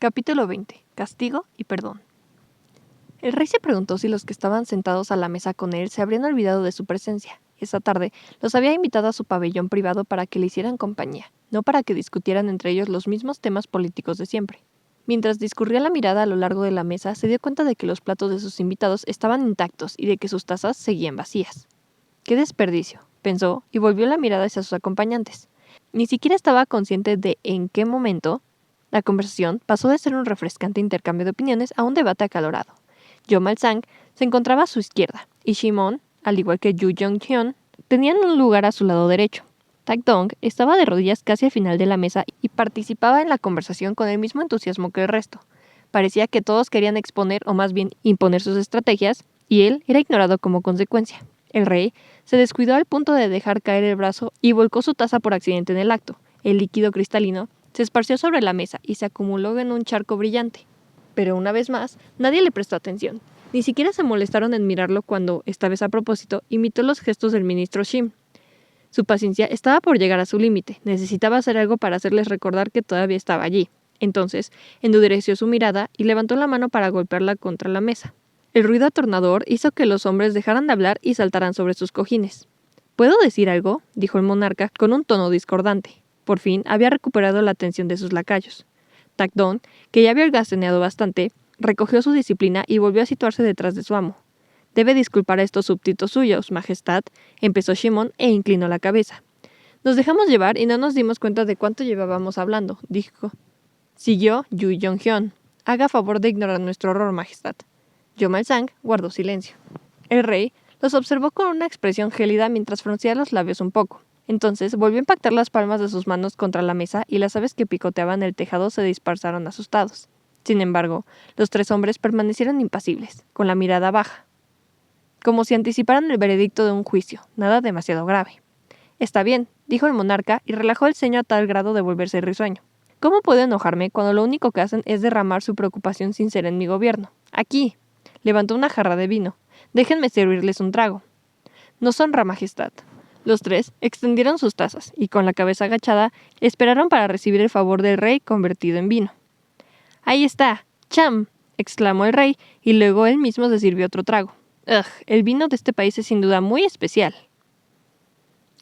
Capítulo 20. Castigo y perdón. El rey se preguntó si los que estaban sentados a la mesa con él se habrían olvidado de su presencia. Esa tarde los había invitado a su pabellón privado para que le hicieran compañía, no para que discutieran entre ellos los mismos temas políticos de siempre. Mientras discurría la mirada a lo largo de la mesa, se dio cuenta de que los platos de sus invitados estaban intactos y de que sus tazas seguían vacías. ¡Qué desperdicio!, pensó, y volvió la mirada hacia sus acompañantes. Ni siquiera estaba consciente de en qué momento la conversación pasó de ser un refrescante intercambio de opiniones a un debate acalorado. Jo Mal-sang se encontraba a su izquierda, y Shimon, al igual que Yu Jong-hyun, tenían un lugar a su lado derecho. Tak-dong estaba de rodillas casi al final de la mesa y participaba en la conversación con el mismo entusiasmo que el resto. Parecía que todos querían exponer o más bien imponer sus estrategias, y él era ignorado como consecuencia. El rey se descuidó al punto de dejar caer el brazo y volcó su taza por accidente en el acto. El líquido cristalino se esparció sobre la mesa y se acumuló en un charco brillante. Pero una vez más, nadie le prestó atención. Ni siquiera se molestaron en mirarlo cuando, esta vez a propósito, imitó los gestos del ministro Shim. Su paciencia estaba por llegar a su límite. Necesitaba hacer algo para hacerles recordar que todavía estaba allí. Entonces, endureció su mirada y levantó la mano para golpearla contra la mesa. El ruido atronador hizo que los hombres dejaran de hablar y saltaran sobre sus cojines. ¿Puedo decir algo?, dijo el monarca con un tono discordante. Por fin había recuperado la atención de sus lacayos. Tak-dong, que ya había holgazaneado bastante, recogió su disciplina y volvió a situarse detrás de su amo. «Debe disculpar a estos súbditos suyos, Majestad», empezó Shimon e inclinó la cabeza. «Nos dejamos llevar y no nos dimos cuenta de cuánto llevábamos hablando», dijo. Siguió Yu Jong-hyun. «Haga favor de ignorar nuestro error, Majestad». Jo Mal-sang guardó silencio. El rey los observó con una expresión gélida mientras fruncía los labios un poco. Entonces volvió a impactar las palmas de sus manos contra la mesa y las aves que picoteaban el tejado se dispersaron asustados. Sin embargo, los tres hombres permanecieron impasibles, con la mirada baja, como si anticiparan el veredicto de un juicio, nada demasiado grave. «Está bien», dijo el monarca y relajó el ceño a tal grado de volverse risueño. «¿Cómo puedo enojarme cuando lo único que hacen es derramar su preocupación sincera en mi gobierno? Aquí». Levantó una jarra de vino. «Déjenme servirles un trago». «No sonra, Majestad». Los tres extendieron sus tazas y, con la cabeza agachada, esperaron para recibir el favor del rey convertido en vino. «Ahí está, Cham», exclamó el rey, y luego él mismo se sirvió otro trago. «Ugh, el vino de este país es sin duda muy especial».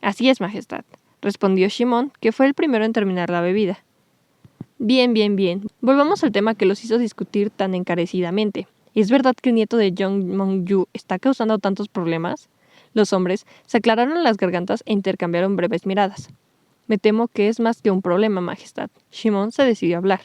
«Así es, Majestad», respondió Shimon, que fue el primero en terminar la bebida. Bien. Volvamos al tema que los hizo discutir tan encarecidamente. ¿Es verdad que el nieto de Jong Mong-yu está causando tantos problemas? Los hombres se aclararon las gargantas e intercambiaron breves miradas. «Me temo que es más que un problema, Majestad». Shimon se decidió a hablar.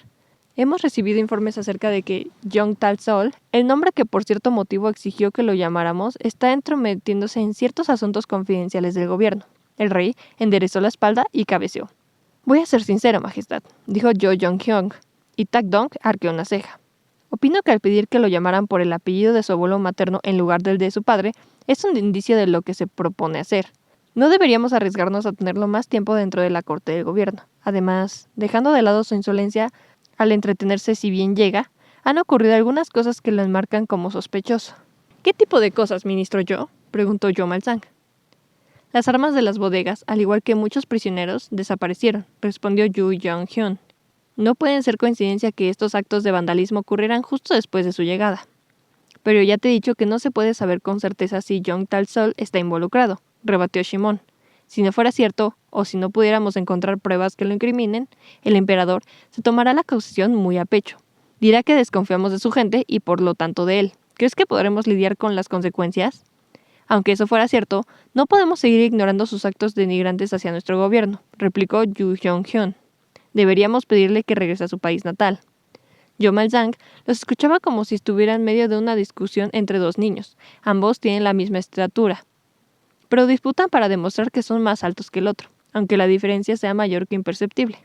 «Hemos recibido informes acerca de que Jong Tal-sol, el nombre que por cierto motivo exigió que lo llamáramos, está entrometiéndose en ciertos asuntos confidenciales del gobierno». El rey enderezó la espalda y cabeceó. «Voy a ser sincero, Majestad», dijo Jo Jong-hyun, y Tak-dong arqueó una ceja. «Opino que al pedir que lo llamaran por el apellido de su abuelo materno en lugar del de su padre, es un indicio de lo que se propone hacer. No deberíamos arriesgarnos a tenerlo más tiempo dentro de la corte del gobierno. Además, dejando de lado su insolencia, al entretenerse si bien llega, han ocurrido algunas cosas que lo enmarcan como sospechoso». «¿Qué tipo de cosas, ministro Yo?», preguntó Jo Mal-sang. «Las armas de las bodegas, al igual que muchos prisioneros, desaparecieron», respondió Yu Jong-hyun. «No pueden ser coincidencia que estos actos de vandalismo ocurrieran justo después de su llegada». «Pero ya te he dicho que no se puede saber con certeza si Jong Tal-sol está involucrado», rebatió Shimon. «Si no fuera cierto, o si no pudiéramos encontrar pruebas que lo incriminen, el emperador se tomará la acusación muy a pecho. Dirá que desconfiamos de su gente y por lo tanto de él. ¿Crees que podremos lidiar con las consecuencias? Aunque eso fuera cierto, no podemos seguir ignorando sus actos denigrantes hacia nuestro gobierno», replicó Yu Jong-hyun. «Deberíamos pedirle que regrese a su país natal». Jo Mal-sang los escuchaba como si estuviera en medio de una discusión entre dos niños. Ambos tienen la misma estatura, pero disputan para demostrar que son más altos que el otro, aunque la diferencia sea mayor que imperceptible.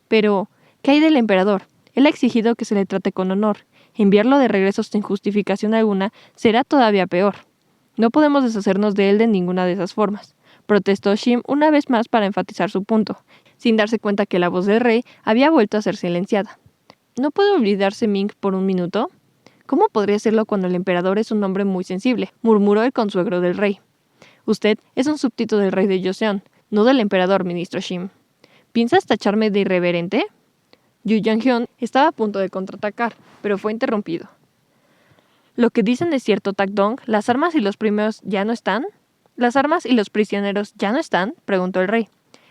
«Pero, ¿qué hay del emperador? Él ha exigido que se le trate con honor. Enviarlo de regreso sin justificación alguna será todavía peor. No podemos deshacernos de él de ninguna de esas formas», protestó Shim una vez más para enfatizar su punto, sin darse cuenta que la voz del rey había vuelto a ser silenciada. «¿No puede olvidarse Ming por un minuto? ¿Cómo podría hacerlo cuando el emperador es un hombre muy sensible?», murmuró el consuegro del rey. «Usted es un súbdito del rey de Joseon, no del emperador, ministro Shim. ¿Piensas tacharme de irreverente?». Yu Jong-hyun estaba a punto de contraatacar, pero fue interrumpido. ¿Lo que dicen es cierto, Tak-dong? ¿Las armas y los primeros ya no están? ¿Las armas y los prisioneros ya no están?, preguntó el rey.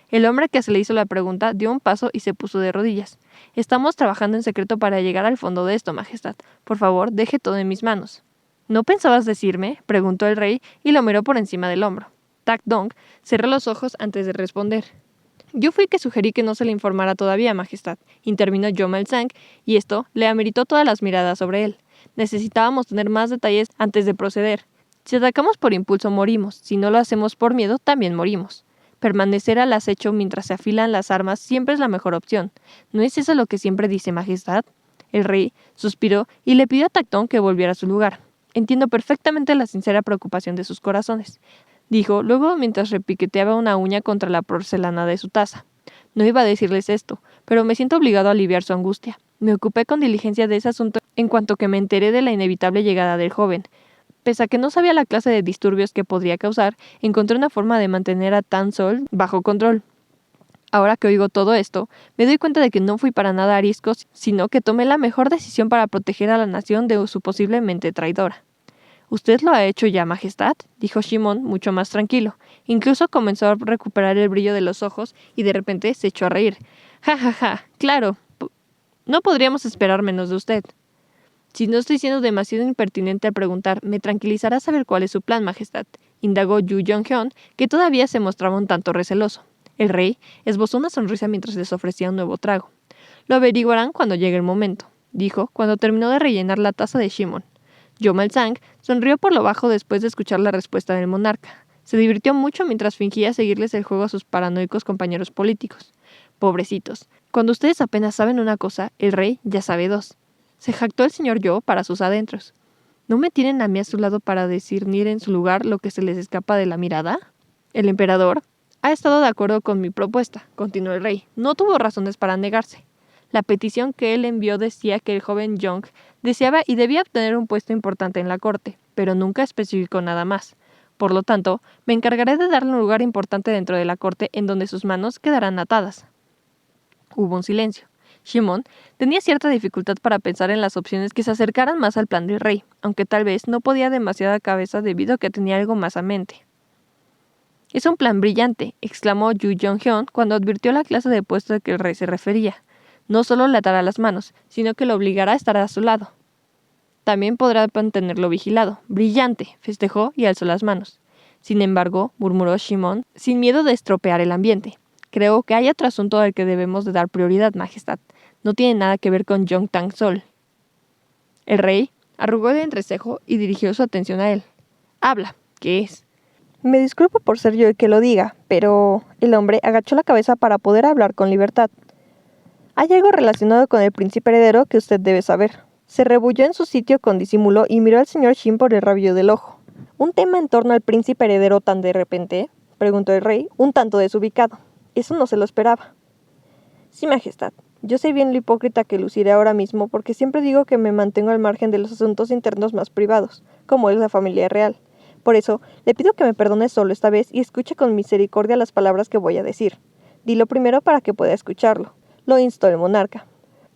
El hombre que se le hizo la pregunta dio un paso y se puso de rodillas. Estamos trabajando en secreto para llegar al fondo de esto, Majestad. Por favor, deje todo en mis manos. ¿No pensabas decirme?, preguntó el rey y lo miró por encima del hombro. Tak-dong cerró los ojos antes de responder. Yo fui que sugerí que no se le informara todavía, Majestad, intervino Jomel-sang, y esto le ameritó todas las miradas sobre él. Necesitábamos tener más detalles antes de proceder. Si atacamos por impulso morimos, si no lo hacemos por miedo también morimos. Permanecer al acecho mientras se afilan las armas siempre es la mejor opción. ¿No es eso lo que siempre dice, Majestad? El rey suspiró y le pidió a Tak-dong que volviera a su lugar. Entiendo perfectamente la sincera preocupación de sus corazones, dijo luego mientras repiqueteaba una uña contra la porcelana de su taza. No iba a decirles esto, pero me siento obligado a aliviar su angustia. Me ocupé con diligencia de ese asunto en cuanto que me enteré de la inevitable llegada del joven. Pese a que no sabía la clase de disturbios que podría causar, encontré una forma de mantener a Tan Sol bajo control. Ahora que oigo todo esto, me doy cuenta de que no fui para nada arisco, sino que tomé la mejor decisión para proteger a la nación de su posiblemente traidora. ¿Usted lo ha hecho ya, Majestad?, dijo Shimon, mucho más tranquilo. Incluso comenzó a recuperar el brillo de los ojos y de repente se echó a reír. «Ja, ja, ja, claro. No podríamos esperar menos de usted». Si no estoy siendo demasiado impertinente al preguntar, me tranquilizará saber cuál es su plan, Majestad, indagó Yu Jong-hyun, que todavía se mostraba un tanto receloso. El rey esbozó una sonrisa mientras les ofrecía un nuevo trago. Lo averiguarán cuando llegue el momento, dijo, cuando terminó de rellenar la taza de Shimon. Jomel-sang sonrió por lo bajo después de escuchar la respuesta del monarca. Se divirtió mucho mientras fingía seguirles el juego a sus paranoicos compañeros políticos. Pobrecitos. Cuando ustedes apenas saben una cosa, el rey ya sabe dos. Se jactó el señor Yo para sus adentros. ¿No me tienen a mí a su lado para discernir en su lugar lo que se les escapa de la mirada? El emperador ha estado de acuerdo con mi propuesta, continuó el rey. No tuvo razones para negarse. La petición que él envió decía que el joven Young deseaba y debía obtener un puesto importante en la corte, pero nunca especificó nada más. Por lo tanto, me encargaré de darle un lugar importante dentro de la corte en donde sus manos quedarán atadas. Hubo un silencio. Shimon tenía cierta dificultad para pensar en las opciones que se acercaran más al plan del rey, aunque tal vez no podía demasiada cabeza debido a que tenía algo más a mente. «Es un plan brillante», exclamó Yu Jong-hyun cuando advirtió la clase de puesto a que el rey se refería. No solo le atará las manos, sino que lo obligará a estar a su lado. También podrá mantenerlo vigilado. «Brillante», festejó y alzó las manos. Sin embargo, murmuró Shimon, sin miedo de estropear el ambiente. «Creo que hay otro asunto al que debemos de dar prioridad, Majestad. No tiene nada que ver con Jong Tang-sol». El rey arrugó el entrecejo y dirigió su atención a él. «Habla. ¿Qué es?» «Me disculpo por ser yo el que lo diga, pero...» El hombre agachó la cabeza para poder hablar con libertad. «Hay algo relacionado con el príncipe heredero que usted debe saber». Se rebulló en su sitio con disimulo y miró al señor Shin por el rabillo del ojo. «¿Un tema en torno al príncipe heredero tan de repente?», preguntó el rey, un tanto desubicado. Eso no se lo esperaba. «Sí, Majestad. Yo sé bien lo hipócrita que luciré ahora mismo porque siempre digo que me mantengo al margen de los asuntos internos más privados, como es la familia real. Por eso, le pido que me perdone solo esta vez y escuche con misericordia las palabras que voy a decir. Dilo primero para que pueda escucharlo», lo instó el monarca.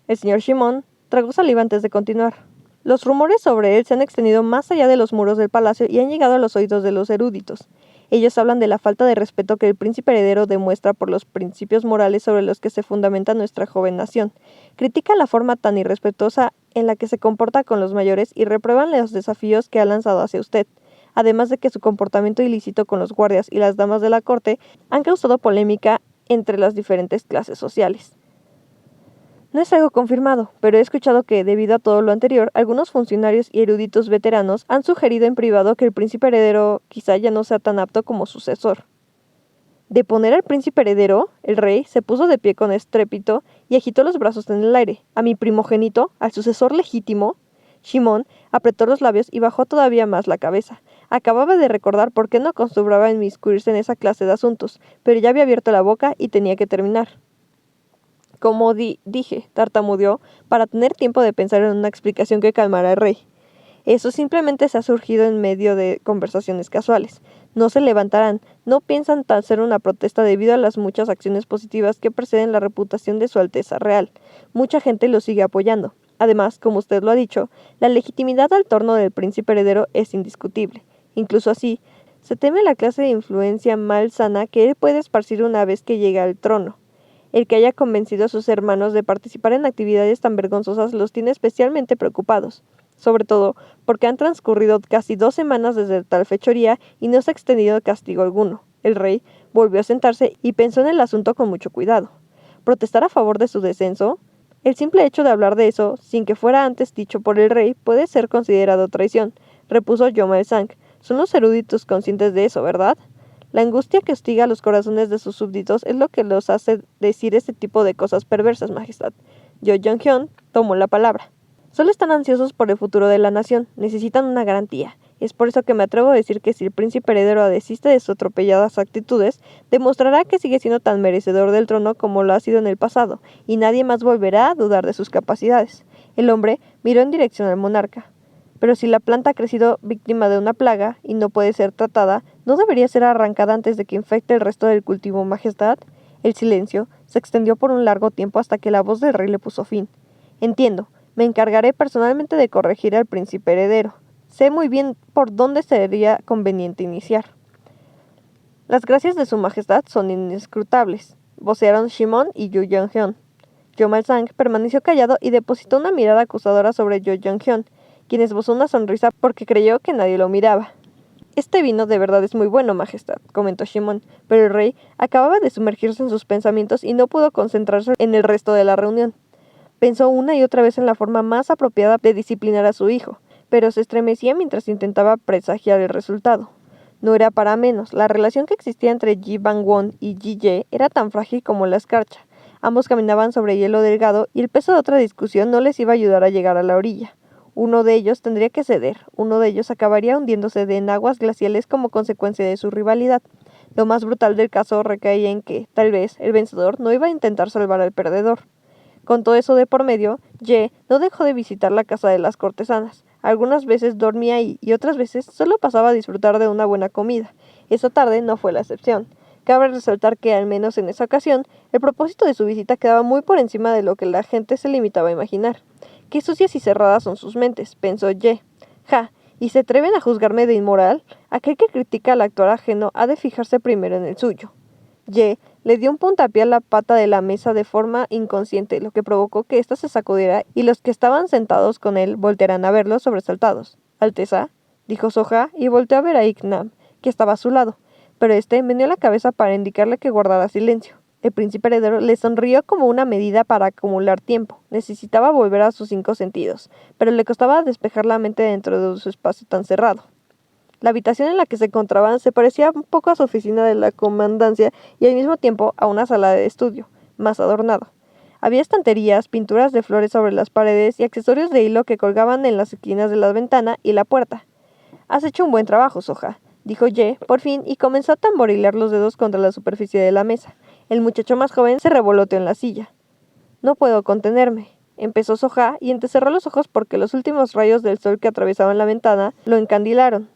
El señor Shimon tragó saliva antes de continuar. Los rumores sobre él se han extendido más allá de los muros del palacio y han llegado a los oídos de los eruditos. Ellos hablan de la falta de respeto que el príncipe heredero demuestra por los principios morales sobre los que se fundamenta nuestra joven nación. Critican la forma tan irrespetuosa en la que se comporta con los mayores y reprueban los desafíos que ha lanzado hacia usted, además de que su comportamiento ilícito con los guardias y las damas de la corte han causado polémica entre las diferentes clases sociales. No es algo confirmado, pero he escuchado que, debido a todo lo anterior, algunos funcionarios y eruditos veteranos han sugerido en privado que el príncipe heredero quizá ya no sea tan apto como sucesor. ¿Deponer al príncipe heredero? El rey se puso de pie con estrépito y agitó los brazos en el aire. ¿A mi primogénito? ¿Al sucesor legítimo? Shimon apretó los labios y bajó todavía más la cabeza. Acababa de recordar por qué no acostumbraba inmiscuirse en esa clase de asuntos, pero ya había abierto la boca y tenía que terminar. «Como dije», tartamudeó, para tener tiempo de pensar en una explicación que calmara al rey. «Eso simplemente se ha surgido en medio de conversaciones casuales. No se levantarán, no piensan hacer una protesta debido a las muchas acciones positivas que preceden la reputación de Su Alteza Real. Mucha gente lo sigue apoyando. Además, como usted lo ha dicho, la legitimidad al torno del príncipe heredero es indiscutible. Incluso así, se teme la clase de influencia malsana que él puede esparcir una vez que llegue al trono. El que haya convencido a sus hermanos de participar en actividades tan vergonzosas los tiene especialmente preocupados, sobre todo porque han transcurrido casi 2 semanas desde tal fechoría y no se ha extendido castigo alguno. El rey volvió a sentarse y pensó en el asunto con mucho cuidado. ¿Protestar a favor de su descenso? El simple hecho de hablar de eso, sin que fuera antes dicho por el rey, puede ser considerado traición, repuso Joma el Sang. Son los eruditos conscientes de eso, ¿verdad? La angustia que hostiga los corazones de sus súbditos es lo que los hace decir este tipo de cosas perversas, Majestad. Yo Jong-hyun tomó la palabra. Solo están ansiosos por el futuro de la nación, necesitan una garantía. Es por eso que me atrevo a decir que si el príncipe heredero desiste de sus atropelladas actitudes, demostrará que sigue siendo tan merecedor del trono como lo ha sido en el pasado, y nadie más volverá a dudar de sus capacidades. El hombre miró en dirección al monarca. Pero si la planta ha crecido víctima de una plaga y no puede ser tratada, ¿no debería ser arrancada antes de que infecte el resto del cultivo, Majestad? El silencio se extendió por un largo tiempo hasta que la voz del rey le puso fin. Entiendo, me encargaré personalmente de corregir al príncipe heredero. Sé muy bien por dónde sería conveniente iniciar. Las gracias de su Majestad son inescrutables, vocearon Shimon y Yu Jong-hyun. Jo Mal-sang permaneció callado y depositó una mirada acusadora sobre Yu Jong-hyun, quien esbozó una sonrisa porque creyó que nadie lo miraba. Este vino de verdad es muy bueno, Majestad, comentó Shimon, pero el rey acababa de sumergirse en sus pensamientos y no pudo concentrarse en el resto de la reunión. Pensó una y otra vez en la forma más apropiada de disciplinar a su hijo, pero se estremecía mientras intentaba presagiar el resultado. No era para menos, la relación que existía entre Ji Bang-won y Ji Ye era tan frágil como la escarcha. Ambos caminaban sobre hielo delgado y el peso de otra discusión no les iba a ayudar a llegar a la orilla. Uno de ellos tendría que ceder, uno de ellos acabaría hundiéndose en aguas glaciales como consecuencia de su rivalidad. Lo más brutal del caso recaía en que, tal vez, el vencedor no iba a intentar salvar al perdedor. Con todo eso de por medio, Ye no dejó de visitar la casa de las cortesanas. Algunas veces dormía ahí y otras veces solo pasaba a disfrutar de una buena comida. Esa tarde no fue la excepción. Cabe resaltar que, al menos en esa ocasión, el propósito de su visita quedaba muy por encima de lo que la gente se limitaba a imaginar. Qué sucias y cerradas son sus mentes, pensó Ye. Ja, ¿y se atreven a juzgarme de inmoral? Aquel que critica al actor ajeno ha de fijarse primero en el suyo. Ye le dio un puntapié a la pata de la mesa de forma inconsciente, lo que provocó que ésta se sacudiera y los que estaban sentados con él voltearan a verlo sobresaltados. Alteza, dijo Soja y volteó a ver a Iknam, que estaba a su lado, pero este meneó la cabeza para indicarle que guardara silencio. El príncipe heredero le sonrió como una medida para acumular tiempo. Necesitaba volver a sus 5 sentidos, pero le costaba despejar la mente dentro de su espacio tan cerrado. La habitación en la que se encontraban se parecía un poco a su oficina de la comandancia y al mismo tiempo a una sala de estudio, más adornada. Había estanterías, pinturas de flores sobre las paredes y accesorios de hilo que colgaban en las esquinas de la ventana y la puerta. «Has hecho un buen trabajo, Soja», dijo Ye, por fin, y comenzó a tamborilear los dedos contra la superficie de la mesa. El muchacho más joven se revoloteó en la silla. «No puedo contenerme», empezó Soja y entrecerró los ojos porque los últimos rayos del sol que atravesaban la ventana lo encandilaron.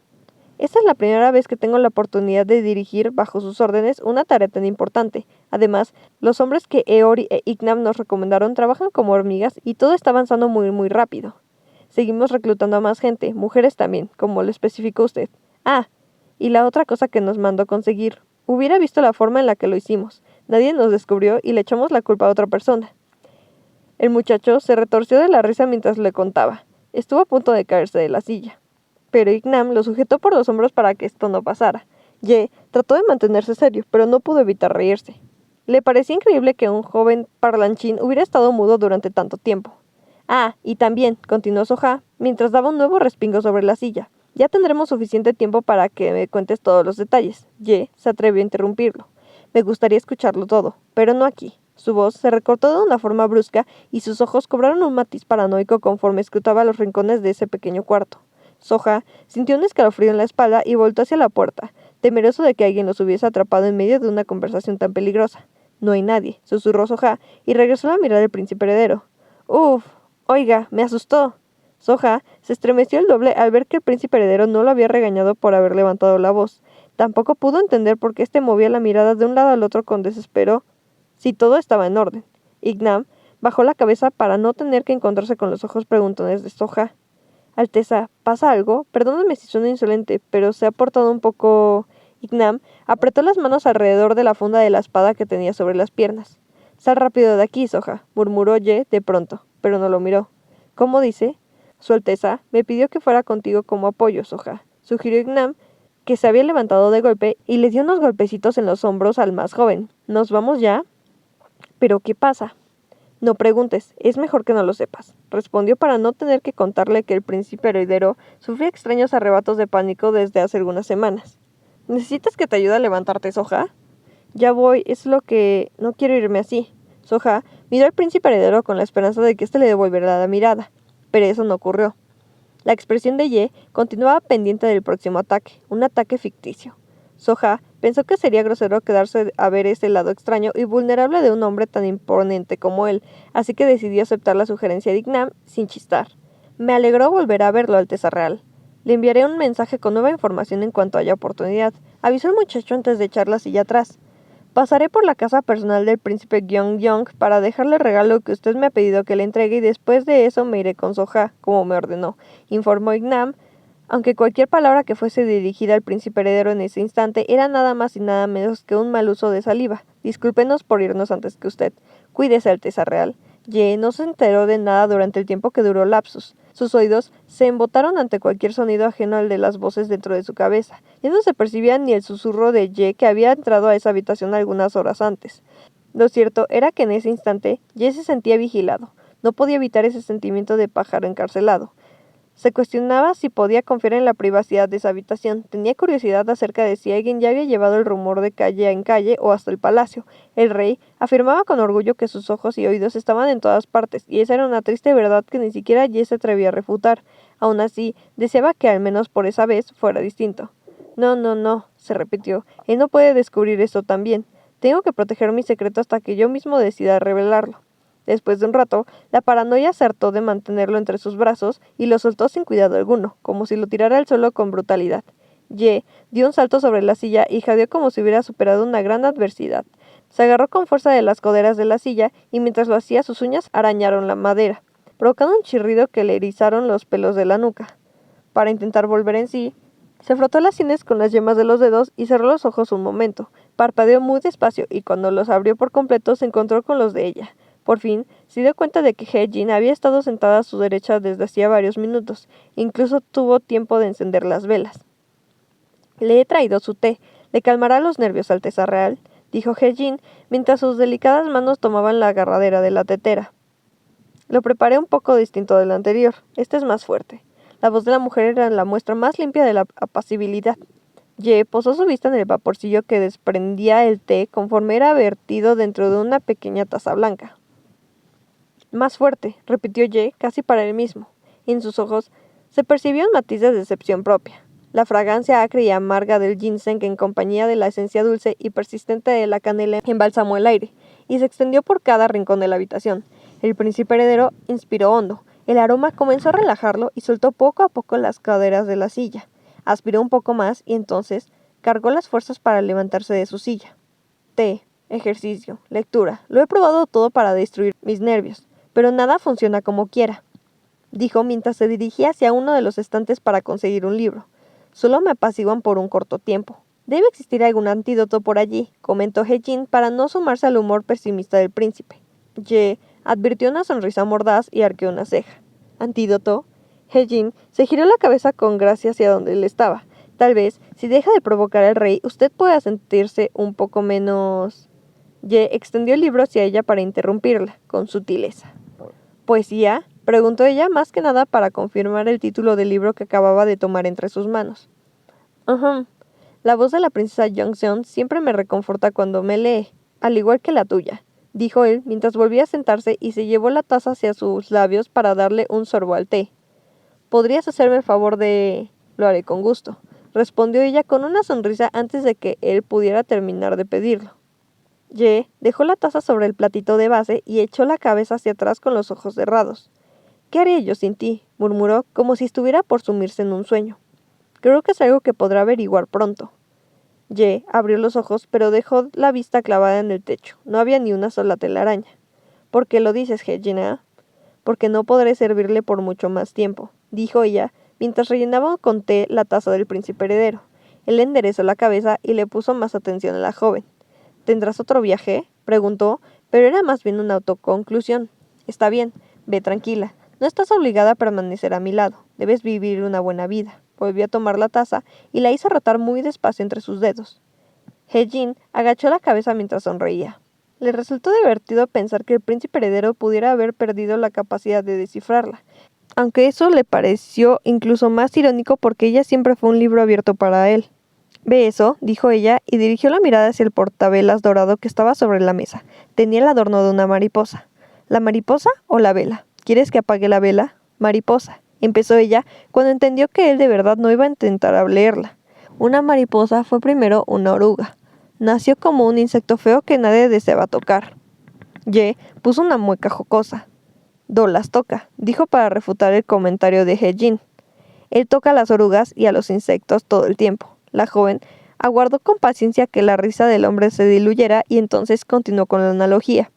Esta es la primera vez que tengo la oportunidad de dirigir, bajo sus órdenes, una tarea tan importante. Además, los hombres que Eori e Iknam nos recomendaron trabajan como hormigas y todo está avanzando muy rápido. Seguimos reclutando a más gente, mujeres también, como lo especificó usted. Ah, y la otra cosa que nos mandó conseguir. Hubiera visto la forma en la que lo hicimos. Nadie nos descubrió y le echamos la culpa a otra persona. El muchacho se retorció de la risa mientras le contaba. Estuvo a punto de caerse de la silla. Pero Iknam lo sujetó por los hombros para que esto no pasara. Ye trató de mantenerse serio, pero no pudo evitar reírse. Le parecía increíble que un joven parlanchín hubiera estado mudo durante tanto tiempo. Ah, y también, continuó Soja, mientras daba un nuevo respingo sobre la silla. Ya tendremos suficiente tiempo para que me cuentes todos los detalles. Ye se atrevió a interrumpirlo. Me gustaría escucharlo todo, pero no aquí. Su voz se recortó de una forma brusca y sus ojos cobraron un matiz paranoico conforme escrutaba los rincones de ese pequeño cuarto. Soja sintió un escalofrío en la espalda y voltó hacia la puerta, temeroso de que alguien los hubiese atrapado en medio de una conversación tan peligrosa. No hay nadie, susurró Soja y regresó a mirar al príncipe heredero. Uf, oiga, me asustó. Soja se estremeció el doble al ver que el príncipe heredero no lo había regañado por haber levantado la voz. Tampoco pudo entender por qué movía la mirada de un lado al otro con desespero, si todo estaba en orden. Ignam bajó la cabeza para no tener que encontrarse con los ojos preguntones de Soja. Alteza, ¿pasa algo? Perdóname si suena insolente, pero se ha portado un poco... Ignam apretó las manos alrededor de la funda de la espada que tenía sobre las piernas. Sal rápido de aquí, Soja, murmuró Ye de pronto, pero no lo miró. ¿Cómo dice? Su Alteza me pidió que fuera contigo como apoyo, Soja, sugirió Ignam, que se había levantado de golpe y le dio unos golpecitos en los hombros al más joven. ¿Nos vamos ya? ¿Pero qué pasa? No preguntes, es mejor que no lo sepas, respondió para no tener que contarle que el príncipe heredero sufría extraños arrebatos de pánico desde hace algunas semanas. ¿Necesitas que te ayude a levantarte, Soja? Ya voy, es lo que... No quiero irme así. Soja miró al príncipe heredero con la esperanza de que éste le devolviera la mirada, pero eso no ocurrió. La expresión de Ye continuaba pendiente del próximo ataque, un ataque ficticio. Soja pensó que sería grosero quedarse a ver ese lado extraño y vulnerable de un hombre tan imponente como él, así que decidió aceptar la sugerencia de Ignam sin chistar. Me alegró volver a verlo, Alteza Real. Le enviaré un mensaje con nueva información en cuanto haya oportunidad, avisó el muchacho antes de echar la silla atrás. Pasaré por la casa personal del príncipe Gyeongyong para dejarle el regalo que usted me ha pedido que le entregue y después de eso me iré con Soja, como me ordenó, informó Ignam, aunque cualquier palabra que fuese dirigida al príncipe heredero en ese instante era nada más y nada menos que un mal uso de saliva. Discúlpenos por irnos antes que usted. Cuídese, Alteza Real. Ye no se enteró de nada durante el tiempo que duró el lapsus. Sus oídos se embotaron ante cualquier sonido ajeno al de las voces dentro de su cabeza. Ya no se percibía ni el susurro de Ye que había entrado a esa habitación algunas horas antes. Lo cierto era que en ese instante Ye se sentía vigilado. No podía evitar ese sentimiento de pájaro encarcelado. Se cuestionaba si podía confiar en la privacidad de esa habitación. Tenía curiosidad acerca de si alguien ya había llevado el rumor de calle en calle o hasta el palacio. El rey afirmaba con orgullo que sus ojos y oídos estaban en todas partes, y esa era una triste verdad que ni siquiera Ye se atrevía a refutar. Aún así, deseaba que al menos por esa vez fuera distinto. No, no, no, se repitió. Él no puede descubrir esto también. Tengo que proteger mi secreto hasta que yo mismo decida revelarlo. Después de un rato, la paranoia se hartó de mantenerlo entre sus brazos y lo soltó sin cuidado alguno, como si lo tirara al suelo con brutalidad. Ye dio un salto sobre la silla y jadeó como si hubiera superado una gran adversidad. Se agarró con fuerza de las coderas de la silla y mientras lo hacía sus uñas arañaron la madera, provocando un chirrido que le erizaron los pelos de la nuca. Para intentar volver en sí, se frotó las sienes con las yemas de los dedos y cerró los ojos un momento. Parpadeó muy despacio y cuando los abrió por completo se encontró con los de ella. Por fin, se dio cuenta de que He-jin había estado sentada a su derecha desde hacía varios minutos. Incluso tuvo tiempo de encender las velas. Le he traído su té. Le calmará los nervios, Alteza Real, dijo He-jin, mientras sus delicadas manos tomaban la agarradera de la tetera. Lo preparé un poco distinto del anterior. Este es más fuerte. La voz de la mujer era la muestra más limpia de la apacibilidad. Ye posó su vista en el vaporcillo que desprendía el té conforme era vertido dentro de una pequeña taza blanca. Más fuerte, repitió Ye, casi para él mismo. En sus ojos se percibió un matiz de decepción propia. La fragancia acre y amarga del ginseng en compañía de la esencia dulce y persistente de la canela embalsamó el aire, y se extendió por cada rincón de la habitación. El príncipe heredero inspiró hondo. El aroma comenzó a relajarlo y soltó poco a poco las caderas de la silla. Aspiró un poco más y entonces cargó las fuerzas para levantarse de su silla. Té, ejercicio, lectura. Lo he probado todo para destruir mis nervios, pero nada funciona como quiera, dijo mientras se dirigía hacia uno de los estantes para conseguir un libro. Solo me apaciguan por un corto tiempo. Debe existir algún antídoto por allí, comentó He-jin para no sumarse al humor pesimista del príncipe. Ye advirtió una sonrisa mordaz y arqueó una ceja. ¿Antídoto? He-jin se giró la cabeza con gracia hacia donde él estaba. Tal vez, si deja de provocar al rey, usted pueda sentirse un poco menos... Ye extendió el libro hacia ella para interrumpirla, con sutileza. ¿Poesía? Preguntó ella más que nada para confirmar el título del libro que acababa de tomar entre sus manos. Ajá. La voz de la princesa Youngseon siempre me reconforta cuando me lee, al igual que la tuya, dijo él mientras volvía a sentarse y se llevó la taza hacia sus labios para darle un sorbo al té. ¿Podrías hacerme el favor de...? Lo haré con gusto, respondió ella con una sonrisa antes de que él pudiera terminar de pedirlo. Ye dejó la taza sobre el platito de base y echó la cabeza hacia atrás con los ojos cerrados. ¿Qué haría yo sin ti?, murmuró, como si estuviera por sumirse en un sueño. Creo que es algo que podrá averiguar pronto. Ye abrió los ojos, pero dejó la vista clavada en el techo. No había ni una sola telaraña. ¿Por qué lo dices, Regina? Porque no podré servirle por mucho más tiempo, dijo ella, mientras rellenaba con té la taza del príncipe heredero. Él enderezó la cabeza y le puso más atención a la joven. ¿Tendrás otro viaje?, preguntó, pero era más bien una autoconclusión. Está bien, ve tranquila. No estás obligada a permanecer a mi lado. Debes vivir una buena vida. Volvió a tomar la taza y la hizo rotar muy despacio entre sus dedos. He-jin agachó la cabeza mientras sonreía. Le resultó divertido pensar que el príncipe heredero pudiera haber perdido la capacidad de descifrarla, aunque eso le pareció incluso más irónico porque ella siempre fue un libro abierto para él. «¿Ve eso?», dijo ella, y dirigió la mirada hacia el portavelas dorado que estaba sobre la mesa. Tenía el adorno de una mariposa. ¿La mariposa o la vela? ¿Quieres que apague la vela? Mariposa, empezó ella, cuando entendió que él de verdad no iba a intentar leerla. Una mariposa fue primero una oruga. Nació como un insecto feo que nadie deseaba tocar. Ye puso una mueca jocosa. «Do las toca», dijo para refutar el comentario de He-jin. Él toca a las orugas y a los insectos todo el tiempo. La joven aguardó con paciencia que la risa del hombre se diluyera y entonces continuó con la analogía.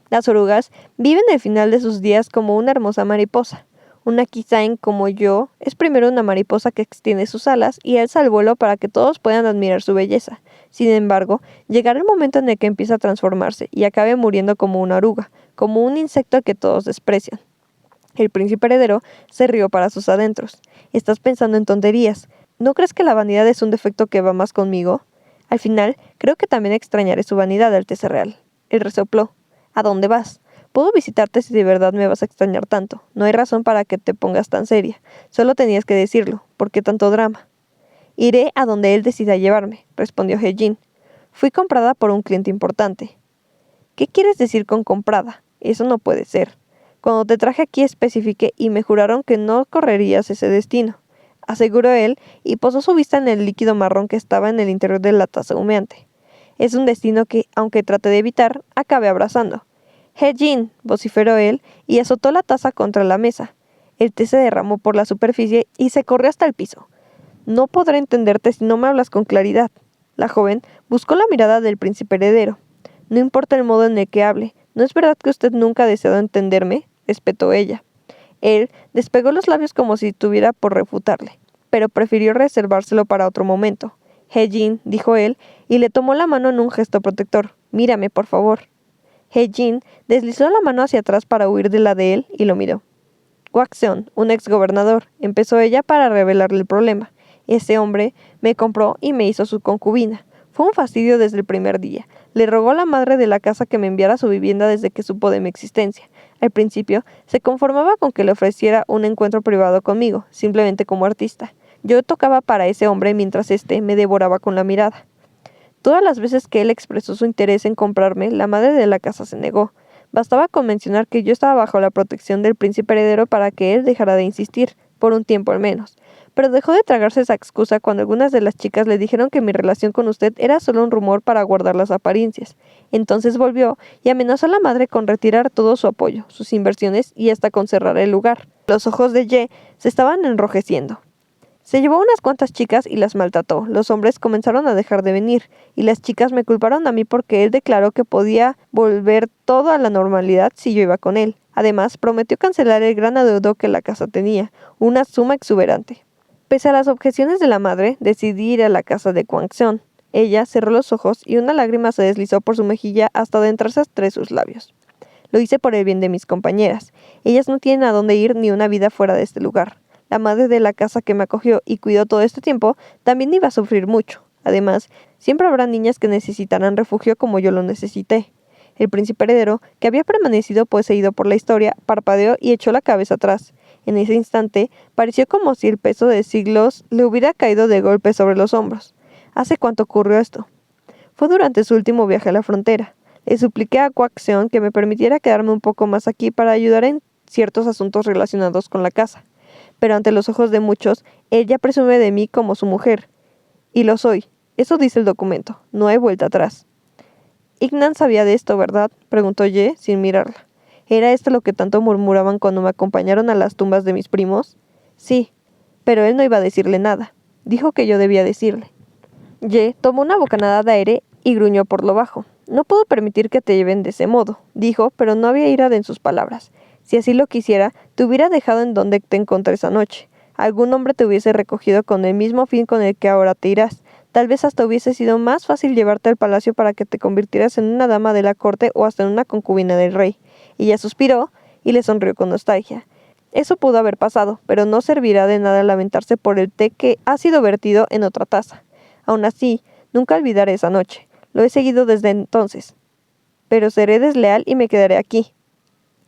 Las orugas viven el final de sus días como una hermosa mariposa. Una Kisaen como yo es primero una mariposa que extiende sus alas y alza el vuelo para que todos puedan admirar su belleza. Sin embargo, llegará el momento en el que empieza a transformarse y acabe muriendo como una oruga, como un insecto que todos desprecian. El príncipe heredero se rió para sus adentros. «Estás pensando en tonterías. ¿No crees que la vanidad es un defecto que va más conmigo? Al final, creo que también extrañaré su vanidad, Alteza Real». Él resopló. «¿A dónde vas? Puedo visitarte si de verdad me vas a extrañar tanto. No hay razón para que te pongas tan seria. Solo tenías que decirlo. ¿Por qué tanto drama?» «Iré a donde él decida llevarme», respondió He-jin. «Fui comprada por un cliente importante». «¿Qué quieres decir con comprada? Eso no puede ser. Cuando te traje aquí especifiqué y me juraron que no correrías ese destino», aseguró él, y posó su vista en el líquido marrón que estaba en el interior de la taza humeante. «Es un destino que, aunque traté de evitar, acabé abrazando». «He-jin», vociferó él, y azotó la taza contra la mesa. El té se derramó por la superficie y se corrió hasta el piso. «No podré entenderte si no me hablas con claridad». La joven buscó la mirada del príncipe heredero. «No importa el modo en el que hable. ¿No es verdad que usted nunca ha deseado entenderme?», espetó ella. Él despegó los labios como si tuviera por refutarle, pero prefirió reservárselo para otro momento. «He-jin», dijo él, y le tomó la mano en un gesto protector. «Mírame, por favor». He-jin deslizó la mano hacia atrás para huir de la de él y lo miró. «Kwak-seon, un exgobernador», empezó ella para revelarle el problema. «Ese hombre me compró y me hizo su concubina. Fue un fastidio desde el primer día. Le rogó a la madre de la casa que me enviara a su vivienda desde que supo de mi existencia. Al principio, se conformaba con que le ofreciera un encuentro privado conmigo, simplemente como artista. Yo tocaba para ese hombre mientras éste me devoraba con la mirada. Todas las veces que él expresó su interés en comprarme, la madre de la casa se negó. Bastaba con mencionar que yo estaba bajo la protección del príncipe heredero para que él dejara de insistir, por un tiempo al menos. Pero dejó de tragarse esa excusa cuando algunas de las chicas le dijeron que mi relación con usted era solo un rumor para guardar las apariencias. Entonces volvió y amenazó a la madre con retirar todo su apoyo, sus inversiones y hasta con cerrar el lugar. Los ojos de Ye se estaban enrojeciendo. Se llevó unas cuantas chicas y las maltrató. Los hombres comenzaron a dejar de venir, y las chicas me culparon a mí porque él declaró que podía volver todo a la normalidad si yo iba con él. Además, prometió cancelar el gran adeudo que la casa tenía, una suma exuberante. Pese a las objeciones de la madre, decidí ir a la casa de Kwak-seon. Ella cerró los ojos y una lágrima se deslizó por su mejilla hasta adentrarse entre sus labios. Lo hice por el bien de mis compañeras. Ellas no tienen a dónde ir ni una vida fuera de este lugar. La madre de la casa que me acogió y cuidó todo este tiempo también iba a sufrir mucho. Además, siempre habrá niñas que necesitarán refugio como yo lo necesité. El príncipe heredero, que había permanecido poseído por la historia, parpadeó y echó la cabeza atrás. En ese instante, pareció como si el peso de siglos le hubiera caído de golpe sobre los hombros. ¿Hace cuánto ocurrió esto? Fue durante su último viaje a la frontera. Le supliqué a Kwak-seon que me permitiera quedarme un poco más aquí para ayudar en ciertos asuntos relacionados con la casa. Pero ante los ojos de muchos, él ya presume de mí como su mujer. Y lo soy. Eso dice el documento. No hay vuelta atrás. «Ignan sabía de esto, ¿verdad?», preguntó Ye, sin mirarla. «¿Era esto lo que tanto murmuraban cuando me acompañaron a las tumbas de mis primos?» «Sí, pero él no iba a decirle nada. Dijo que yo debía decirle». Ye tomó una bocanada de aire y gruñó por lo bajo. No puedo permitir que te lleven de ese modo, dijo, pero no había ira en sus palabras. Si así lo quisiera, te hubiera dejado en donde te encontré esa noche. Algún hombre te hubiese recogido con el mismo fin con el que ahora te irás. Tal vez hasta hubiese sido más fácil llevarte al palacio para que te convirtieras en una dama de la corte o hasta en una concubina del rey. Y ella suspiró y le sonrió con nostalgia. Eso pudo haber pasado, pero no servirá de nada lamentarse por el té que ha sido vertido en otra taza. Aún así, nunca olvidaré esa noche. Lo he seguido desde entonces. Pero seré desleal y me quedaré aquí.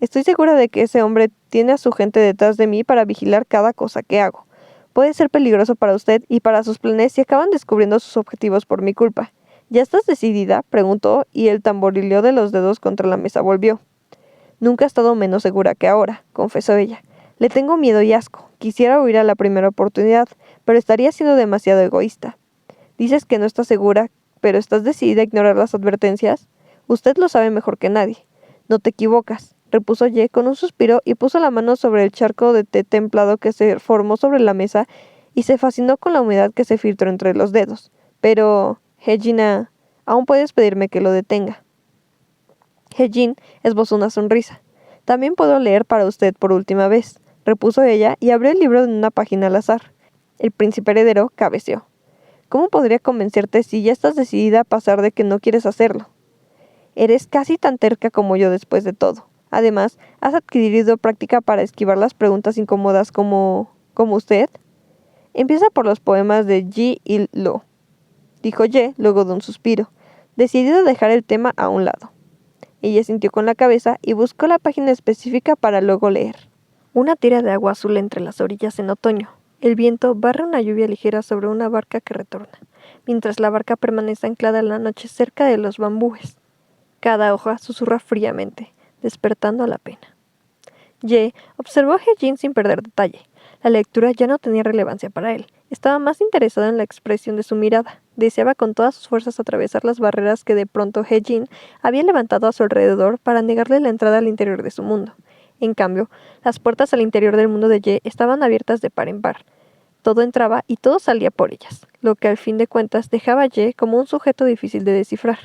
Estoy segura de que ese hombre tiene a su gente detrás de mí para vigilar cada cosa que hago. Puede ser peligroso para usted y para sus planes si acaban descubriendo sus objetivos por mi culpa. ¿Ya estás decidida?, preguntó, y el tamborileo de los dedos contra la mesa volvió. Nunca he estado menos segura que ahora, confesó ella. Le tengo miedo y asco. Quisiera huir a la primera oportunidad, pero estaría siendo demasiado egoísta. Dices que no estás segura, pero ¿estás decidida a ignorar las advertencias? Usted lo sabe mejor que nadie. No te equivocas, repuso Ye con un suspiro y puso la mano sobre el charco de té templado que se formó sobre la mesa y se fascinó con la humedad que se filtró entre los dedos. Pero, Hejin, aún puedes pedirme que lo detenga. Hejin esbozó una sonrisa. También puedo leer para usted por última vez, repuso ella y abrió el libro en una página al azar. El príncipe heredero cabeceó. ¿Cómo podría convencerte si ya estás decidida a pesar de que no quieres hacerlo? Eres casi tan terca como yo después de todo. Además, ¿has adquirido práctica para esquivar las preguntas incómodas como usted? Empieza por los poemas de Ji Il Lo, dijo Ye luego de un suspiro, decidido a dejar el tema a un lado. Ella sintió con la cabeza y buscó la página específica para luego leer. Una tira de agua azul entre las orillas en otoño. El viento barre una lluvia ligera sobre una barca que retorna, mientras la barca permanece anclada en la noche cerca de los bambúes. Cada hoja susurra fríamente, despertando a la pena. Ye observó a Hejin sin perder detalle. La lectura ya no tenía relevancia para él. Estaba más interesado en la expresión de su mirada. Deseaba con todas sus fuerzas atravesar las barreras que de pronto Hejin había levantado a su alrededor para negarle la entrada al interior de su mundo. En cambio, las puertas al interior del mundo de Ye estaban abiertas de par en par. Todo entraba y todo salía por ellas, lo que al fin de cuentas dejaba a Ye como un sujeto difícil de descifrar.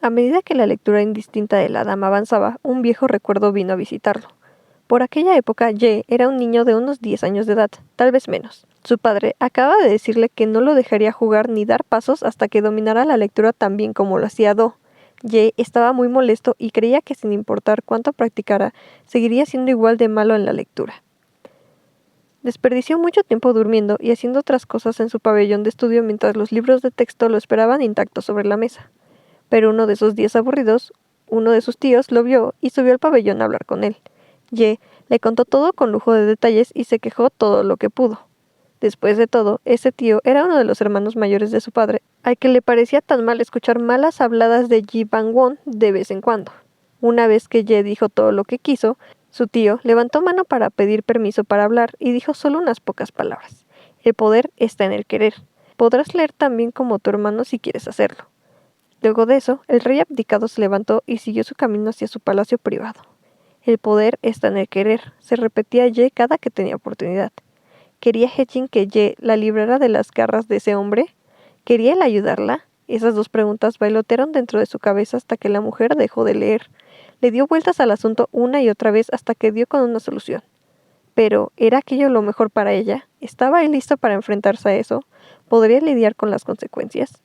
A medida que la lectura indistinta de la dama avanzaba, un viejo recuerdo vino a visitarlo. Por aquella época, Ye era un niño de unos 10 años de edad, tal vez menos. Su padre acaba de decirle que no lo dejaría jugar ni dar pasos hasta que dominara la lectura tan bien como lo hacía Do. Ye estaba muy molesto y creía que sin importar cuánto practicara, seguiría siendo igual de malo en la lectura. Desperdició mucho tiempo durmiendo y haciendo otras cosas en su pabellón de estudio mientras los libros de texto lo esperaban intactos sobre la mesa. Pero uno de esos días aburridos, uno de sus tíos lo vio y subió al pabellón a hablar con él. Ye le contó todo con lujo de detalles y se quejó todo lo que pudo. Después de todo, ese tío era uno de los hermanos mayores de su padre, al que le parecía tan mal escuchar malas habladas de Ji Bang-won de vez en cuando. Una vez que Ye dijo todo lo que quiso, su tío levantó mano para pedir permiso para hablar y dijo solo unas pocas palabras. El poder está en el querer. Podrás leer tan bien como tu hermano si quieres hacerlo. Luego de eso, el rey abdicado se levantó y siguió su camino hacia su palacio privado. El poder está en el querer, se repetía Ye cada que tenía oportunidad. ¿Quería Hejin que Ye la librara de las garras de ese hombre? ¿Quería él ayudarla? Esas dos preguntas bailotearon dentro de su cabeza hasta que la mujer dejó de leer. Le dio vueltas al asunto una y otra vez hasta que dio con una solución. Pero, ¿era aquello lo mejor para ella? ¿Estaba él listo para enfrentarse a eso? ¿Podría lidiar con las consecuencias?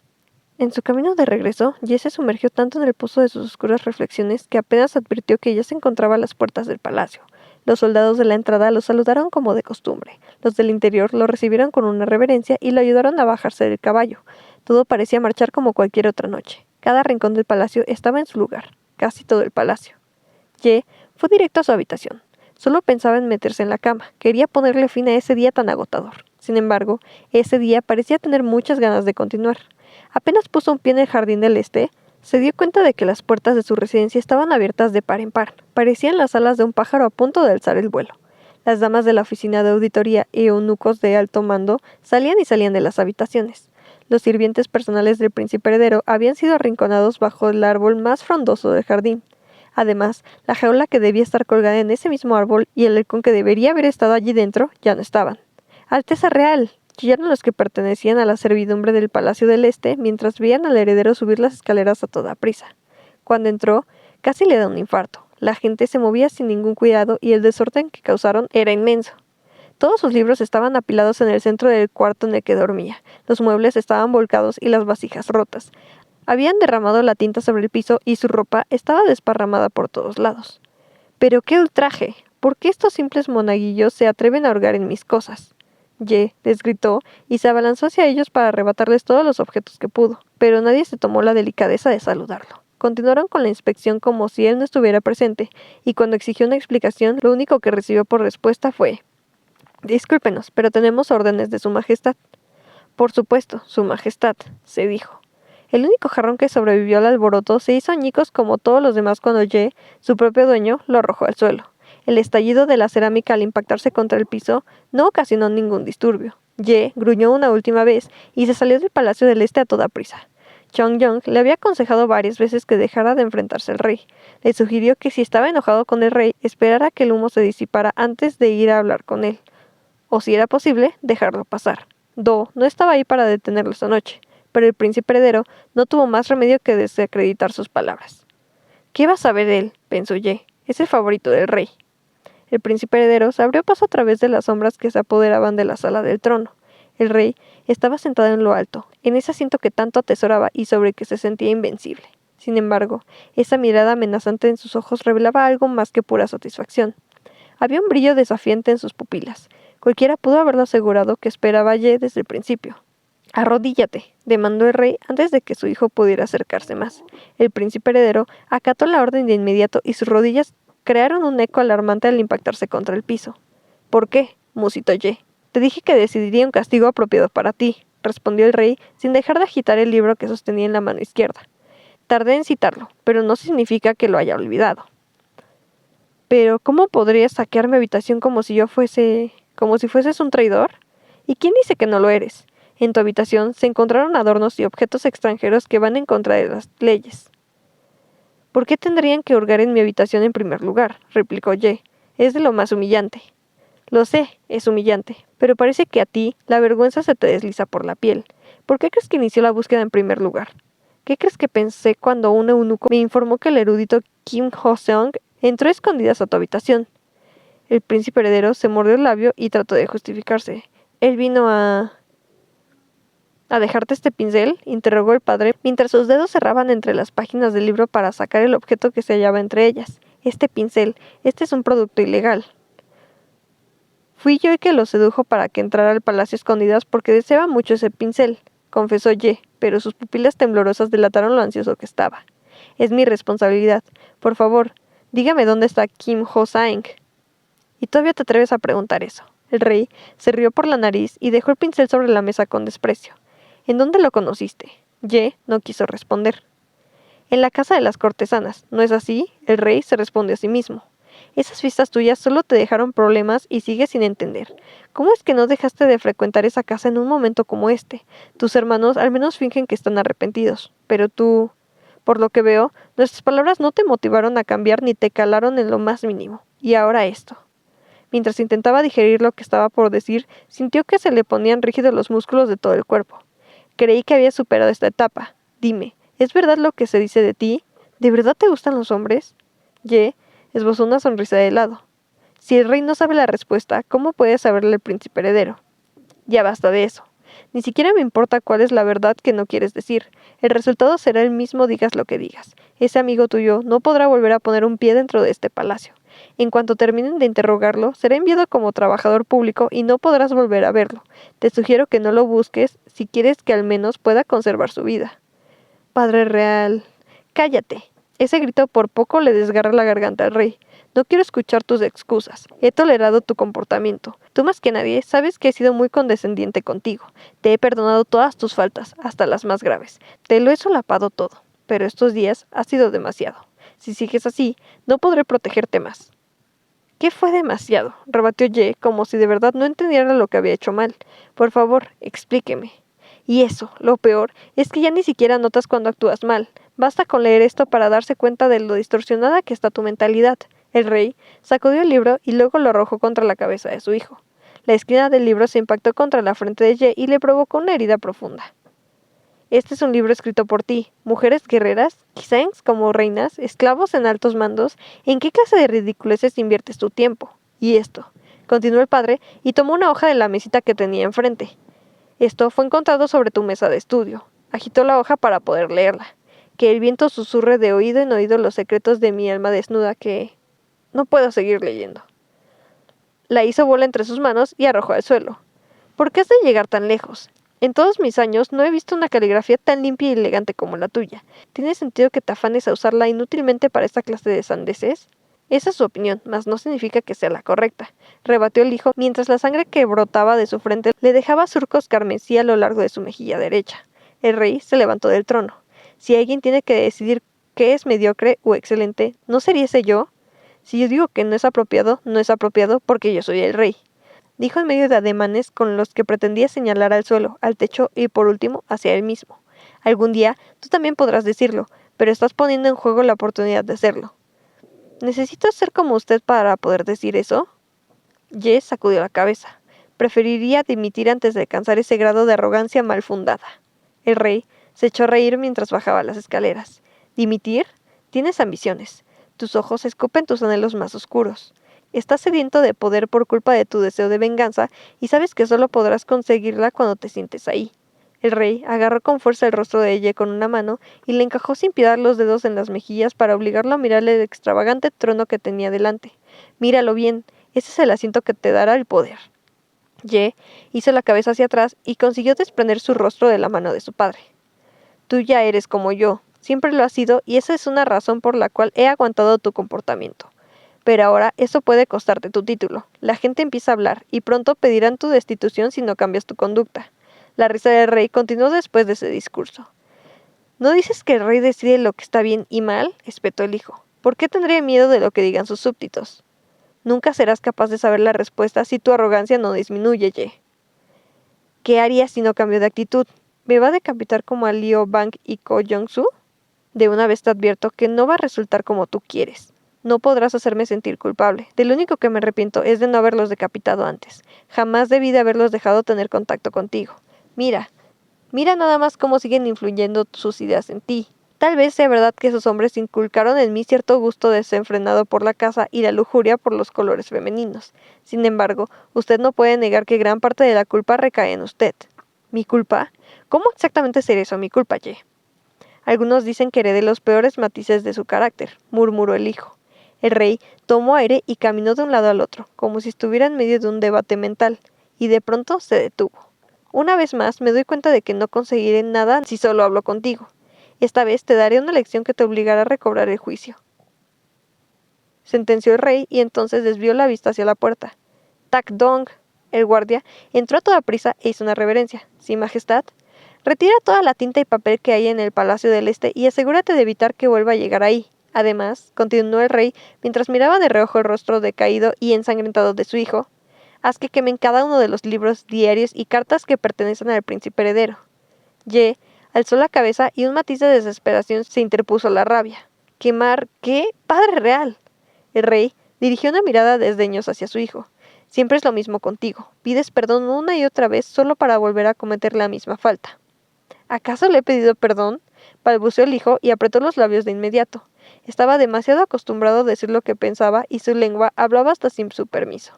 En su camino de regreso, Ye se sumergió tanto en el pozo de sus oscuras reflexiones que apenas advirtió que ya se encontraba a las puertas del palacio. Los soldados de la entrada lo saludaron como de costumbre. Los del interior lo recibieron con una reverencia y lo ayudaron a bajarse del caballo. Todo parecía marchar como cualquier otra noche. Cada rincón del palacio estaba en su lugar, casi todo el palacio. Ye fue directo a su habitación. Solo pensaba en meterse en la cama. Quería ponerle fin a ese día tan agotador. Sin embargo, ese día parecía tener muchas ganas de continuar. Apenas puso un pie en el jardín del este, se dio cuenta de que las puertas de su residencia estaban abiertas de par en par. Parecían las alas de un pájaro a punto de alzar el vuelo. Las damas de la oficina de auditoría y eunucos de alto mando salían y salían de las habitaciones. Los sirvientes personales del príncipe heredero habían sido arrinconados bajo el árbol más frondoso del jardín. Además, la jaula que debía estar colgada en ese mismo árbol y el halcón que debería haber estado allí dentro ya no estaban. ¡Alteza real! Chillaron los que pertenecían a la servidumbre del Palacio del Este mientras veían al heredero subir las escaleras a toda prisa. Cuando entró, casi le da un infarto. La gente se movía sin ningún cuidado y el desorden que causaron era inmenso. Todos sus libros estaban apilados en el centro del cuarto en el que dormía. Los muebles estaban volcados y las vasijas rotas. Habían derramado la tinta sobre el piso y su ropa estaba desparramada por todos lados. ¡Pero qué ultraje! ¿Por qué estos simples monaguillos se atreven a hurgar en mis cosas? Ye les gritó y se abalanzó hacia ellos para arrebatarles todos los objetos que pudo, pero nadie se tomó la delicadeza de saludarlo. Continuaron con la inspección como si él no estuviera presente, y cuando exigió una explicación, lo único que recibió por respuesta fue: «Discúlpenos, pero tenemos órdenes de Su Majestad». «Por supuesto, Su Majestad», se dijo. El único jarrón que sobrevivió al alboroto se hizo añicos como todos los demás cuando Ye, su propio dueño, lo arrojó al suelo. El estallido de la cerámica al impactarse contra el piso no ocasionó ningún disturbio. Ye gruñó una última vez y se salió del Palacio del Este a toda prisa. Chongyong le había aconsejado varias veces que dejara de enfrentarse al rey. Le sugirió que si estaba enojado con el rey, esperara a que el humo se disipara antes de ir a hablar con él. O si era posible, dejarlo pasar. Do no estaba ahí para detenerlo esa noche, pero el príncipe heredero no tuvo más remedio que desacreditar sus palabras. «¿Qué va a saber él?», pensó Ye. «Es el favorito del rey». El príncipe heredero se abrió paso a través de las sombras que se apoderaban de la sala del trono. El rey estaba sentado en lo alto, en ese asiento que tanto atesoraba y sobre el que se sentía invencible. Sin embargo, esa mirada amenazante en sus ojos revelaba algo más que pura satisfacción. Había un brillo desafiante en sus pupilas. Cualquiera pudo haberlo asegurado que esperaba a Ye desde el principio. «Arrodíllate», demandó el rey antes de que su hijo pudiera acercarse más. El príncipe heredero acató la orden de inmediato y sus rodillas crearon un eco alarmante al impactarse contra el piso. «¿Por qué?», musitó Ye. «Te dije que decidiría un castigo apropiado para ti», respondió el rey sin dejar de agitar el libro que sostenía en la mano izquierda. «Tardé en citarlo, pero no significa que lo haya olvidado». «Pero, ¿cómo podrías saquear mi habitación como si fueses un traidor? ¿Y quién dice que no lo eres? En tu habitación se encontraron adornos y objetos extranjeros que van en contra de las leyes». «¿Por qué tendrían que hurgar en mi habitación en primer lugar?», replicó Ye. «Es de lo más humillante». «Lo sé, es humillante, pero parece que a ti la vergüenza se te desliza por la piel. ¿Por qué crees que inició la búsqueda en primer lugar? ¿Qué crees que pensé cuando un eunuco me informó que el erudito Kim Ho-seong entró a escondidas a tu habitación?» El príncipe heredero se mordió el labio y trató de justificarse. «Él vino a dejarte este pincel», interrogó el padre, mientras sus dedos cerraban entre las páginas del libro para sacar el objeto que se hallaba entre ellas. «Este pincel, este es un producto ilegal. Fui yo el que lo sedujo para que entrara al palacio a escondidas porque deseaba mucho ese pincel», confesó Ye, pero sus pupilas temblorosas delataron lo ansioso que estaba. «Es mi responsabilidad. Por favor, dígame dónde está Kim Ho-seong». «¿Y todavía te atreves a preguntar eso?». El rey se rió por la nariz y dejó el pincel sobre la mesa con desprecio. «¿En dónde lo conociste?». Ye no quiso responder. «En la casa de las cortesanas, ¿no es así?». El rey se respondió a sí mismo. «Esas fiestas tuyas solo te dejaron problemas y sigues sin entender. ¿Cómo es que no dejaste de frecuentar esa casa en un momento como este? Tus hermanos al menos fingen que están arrepentidos, pero tú... Por lo que veo, nuestras palabras no te motivaron a cambiar ni te calaron en lo más mínimo. Y ahora esto». Mientras intentaba digerir lo que estaba por decir, sintió que se le ponían rígidos los músculos de todo el cuerpo. «Creí que habías superado esta etapa. Dime, ¿es verdad lo que se dice de ti? ¿De verdad te gustan los hombres?». Ye esbozó una sonrisa de helado. «Si el rey no sabe la respuesta, ¿cómo puede saberle el príncipe heredero?». «Ya basta de eso. Ni siquiera me importa cuál es la verdad que no quieres decir. El resultado será el mismo digas lo que digas. Ese amigo tuyo no podrá volver a poner un pie dentro de este palacio. En cuanto terminen de interrogarlo, será enviado como trabajador público y no podrás volver a verlo. Te sugiero que no lo busques si quieres que al menos pueda conservar su vida». «Padre real». «Cállate». Ese grito por poco le desgarra la garganta al rey. «No quiero escuchar tus excusas. He tolerado tu comportamiento. Tú más que nadie sabes que he sido muy condescendiente contigo. Te he perdonado todas tus faltas, hasta las más graves. Te lo he solapado todo. Pero estos días ha sido demasiado. Si sigues así, no podré protegerte más». «¿Qué fue demasiado?», rebatió Ye, como si de verdad no entendiera lo que había hecho mal. «Por favor, explíqueme». «Y eso, lo peor, es que ya ni siquiera notas cuando actúas mal. Basta con leer esto para darse cuenta de lo distorsionada que está tu mentalidad». El rey sacudió el libro y luego lo arrojó contra la cabeza de su hijo. La esquina del libro se impactó contra la frente de Ye y le provocó una herida profunda. Este es un libro escrito por ti, mujeres guerreras, quizás como reinas, esclavos en altos mandos. ¿En qué clase de ridiculeces inviertes tu tiempo? Y esto, continuó el padre, y tomó una hoja de la mesita que tenía enfrente. Esto fue encontrado sobre tu mesa de estudio. Agitó la hoja para poder leerla. Que el viento susurre de oído en oído los secretos de mi alma desnuda que... No puedo seguir leyendo. La hizo bola entre sus manos y arrojó al suelo. ¿Por qué has de llegar tan lejos? En todos mis años no he visto una caligrafía tan limpia y elegante como la tuya. ¿Tiene sentido que te afanes a usarla inútilmente para esta clase de sandeces? Esa es su opinión, mas no significa que sea la correcta, rebatió el hijo mientras la sangre que brotaba de su frente le dejaba surcos carmesí a lo largo de su mejilla derecha. El rey se levantó del trono. Si alguien tiene que decidir qué es mediocre o excelente, ¿no sería ese yo? Si yo digo que no es apropiado porque yo soy el rey, dijo en medio de ademanes con los que pretendía señalar al suelo, al techo y por último hacia él mismo. Algún día tú también podrás decirlo, pero estás poniendo en juego la oportunidad de hacerlo. ¿Necesito ser como usted para poder decir eso? Ye sacudió la cabeza. Preferiría dimitir antes de alcanzar ese grado de arrogancia mal fundada. El rey se echó a reír mientras bajaba las escaleras. ¿Dimitir? Tienes ambiciones. Tus ojos escupen tus anhelos más oscuros. Estás sediento de poder por culpa de tu deseo de venganza y sabes que solo podrás conseguirla cuando te sientes ahí. El rey agarró con fuerza el rostro de ella con una mano y le encajó sin piedad los dedos en las mejillas para obligarlo a mirar el extravagante trono que tenía delante. Míralo bien, ese es el asiento que te dará el poder. Ye hizo la cabeza hacia atrás y consiguió desprender su rostro de la mano de su padre. Tú ya eres como yo, siempre lo has sido y esa es una razón por la cual he aguantado tu comportamiento. Pero ahora eso puede costarte tu título. La gente empieza a hablar y pronto pedirán tu destitución si no cambias tu conducta. La risa del rey continuó después de ese discurso. ¿No dices que el rey decide lo que está bien y mal?, espetó el hijo. ¿Por qué tendría miedo de lo que digan sus súbditos? Nunca serás capaz de saber la respuesta si tu arrogancia no disminuye, Ye. ¿Qué harías si no cambio de actitud? ¿Me va a decapitar como a Liu Bang y Ko Jong-su? De una vez te advierto que no va a resultar como tú quieres. No podrás hacerme sentir culpable. De lo único que me arrepiento es de no haberlos decapitado antes. Jamás debí de haberlos dejado tener contacto contigo. Mira nada más cómo siguen influyendo sus ideas en ti. Tal vez sea verdad que esos hombres inculcaron en mí cierto gusto desenfrenado por la caza y la lujuria por los colores femeninos. Sin embargo, usted no puede negar que gran parte de la culpa recae en usted. ¿Mi culpa? ¿Cómo exactamente será eso mi culpa, Ye? Algunos dicen que heredé los peores matices de su carácter, murmuró el hijo. El rey tomó aire y caminó de un lado al otro, como si estuviera en medio de un debate mental, y de pronto se detuvo. Una vez más me doy cuenta de que no conseguiré nada si solo hablo contigo. Esta vez te daré una lección que te obligará a recobrar el juicio. Sentenció el rey y entonces desvió la vista hacia la puerta. Tak Dong, el guardia, entró a toda prisa e hizo una reverencia. ¿Sí, majestad? Retira toda la tinta y papel que hay en el Palacio del Este y asegúrate de evitar que vuelva a llegar ahí. Además, continuó el rey, mientras miraba de reojo el rostro decaído y ensangrentado de su hijo, haz que quemen cada uno de los libros, diarios y cartas que pertenecen al príncipe heredero. Ye alzó la cabeza y un matiz de desesperación se interpuso a la rabia. ¿Quemar qué? ¡Padre real! El rey dirigió una mirada desdeñosa hacia su hijo. Siempre es lo mismo contigo. Pides perdón una y otra vez solo para volver a cometer la misma falta. ¿Acaso le he pedido perdón? Balbuceó el hijo y apretó los labios de inmediato. Estaba demasiado acostumbrado a decir lo que pensaba y su lengua hablaba hasta sin su permiso.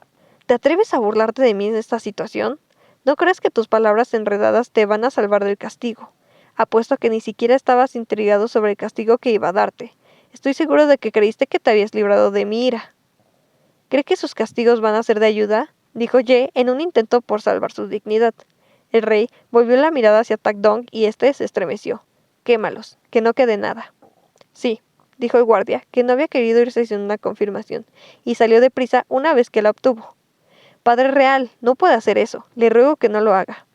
¿Te atreves a burlarte de mí en esta situación? ¿No crees que tus palabras enredadas te van a salvar del castigo? Apuesto que ni siquiera estabas intrigado sobre el castigo que iba a darte. Estoy seguro de que creíste que te habías librado de mi ira. ¿Cree que sus castigos van a ser de ayuda?, dijo Ye en un intento por salvar su dignidad. El rey volvió la mirada hacia Tak Dong y éste se estremeció. Quémalos, que no quede nada. Sí, dijo el guardia, que no había querido irse sin una confirmación, y salió deprisa una vez que la obtuvo. Padre real, no puede hacer eso. Le ruego que no lo haga.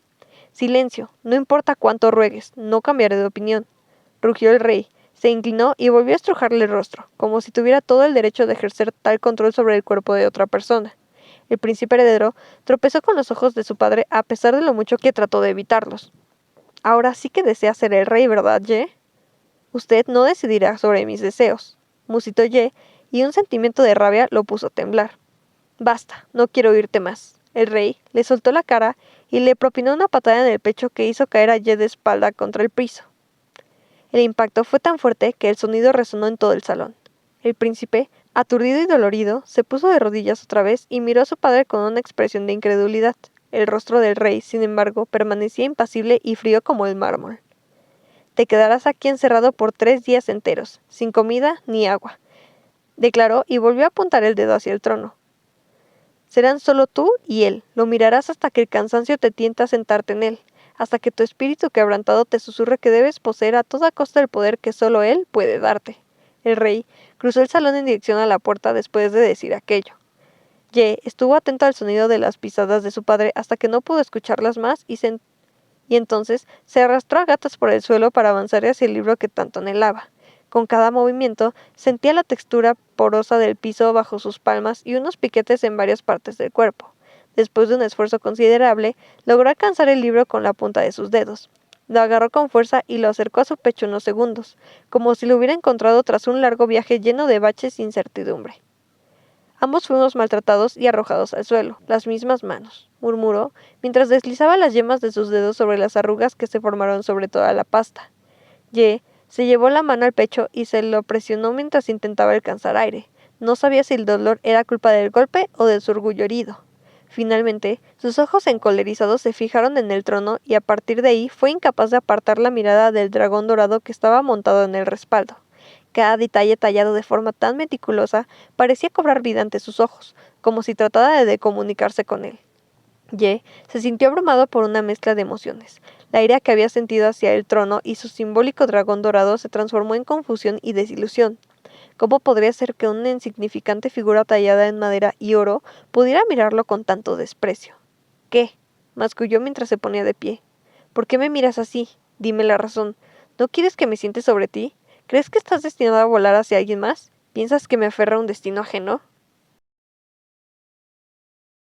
Silencio, no importa cuánto ruegues, no cambiaré de opinión. Rugió el rey, se inclinó y volvió a estrujarle el rostro, como si tuviera todo el derecho de ejercer tal control sobre el cuerpo de otra persona. El príncipe heredero tropezó con los ojos de su padre a pesar de lo mucho que trató de evitarlos. Ahora sí que desea ser el rey, ¿verdad, Ye? Usted no decidirá sobre mis deseos, musitó Ye, y un sentimiento de rabia lo puso a temblar. Basta, no quiero oírte más. El rey le soltó la cara y le propinó una patada en el pecho que hizo caer a Ye de espalda contra el piso. El impacto fue tan fuerte que el sonido resonó en todo el salón. El príncipe, aturdido y dolorido, se puso de rodillas otra vez y miró a su padre con una expresión de incredulidad. El rostro del rey, sin embargo, permanecía impasible y frío como el mármol. «Te quedarás aquí encerrado por 3 días enteros, sin comida ni agua», declaró y volvió a apuntar el dedo hacia el trono. «Serán solo tú y él. Lo mirarás hasta que el cansancio te tienta a sentarte en él, hasta que tu espíritu quebrantado te susurre que debes poseer a toda costa el poder que solo él puede darte». El rey cruzó el salón en dirección a la puerta después de decir aquello. Ye estuvo atento al sonido de las pisadas de su padre hasta que no pudo escucharlas más y entonces se arrastró a gatas por el suelo para avanzar hacia el libro que tanto anhelaba. Con cada movimiento sentía la textura porosa del piso bajo sus palmas y unos piquetes en varias partes del cuerpo. Después de un esfuerzo considerable, logró alcanzar el libro con la punta de sus dedos. Lo agarró con fuerza y lo acercó a su pecho unos segundos, como si lo hubiera encontrado tras un largo viaje lleno de baches e incertidumbre. «Ambos fuimos maltratados y arrojados al suelo, las mismas manos», murmuró, mientras deslizaba las yemas de sus dedos sobre las arrugas que se formaron sobre toda la pasta. Ye se llevó la mano al pecho y se lo presionó mientras intentaba alcanzar aire. No sabía si el dolor era culpa del golpe o de su orgullo herido. Finalmente, sus ojos encolerizados se fijaron en el trono y a partir de ahí fue incapaz de apartar la mirada del dragón dorado que estaba montado en el respaldo. Cada detalle tallado de forma tan meticulosa parecía cobrar vida ante sus ojos, como si tratara de comunicarse con él. Ye se sintió abrumado por una mezcla de emociones. La ira que había sentido hacia el trono y su simbólico dragón dorado se transformó en confusión y desilusión. ¿Cómo podría ser que una insignificante figura tallada en madera y oro pudiera mirarlo con tanto desprecio? «¿Qué?», masculló mientras se ponía de pie. «¿Por qué me miras así? Dime la razón. ¿No quieres que me siente sobre ti? ¿Crees que estás destinado a volar hacia alguien más? ¿Piensas que me aferra a un destino ajeno?»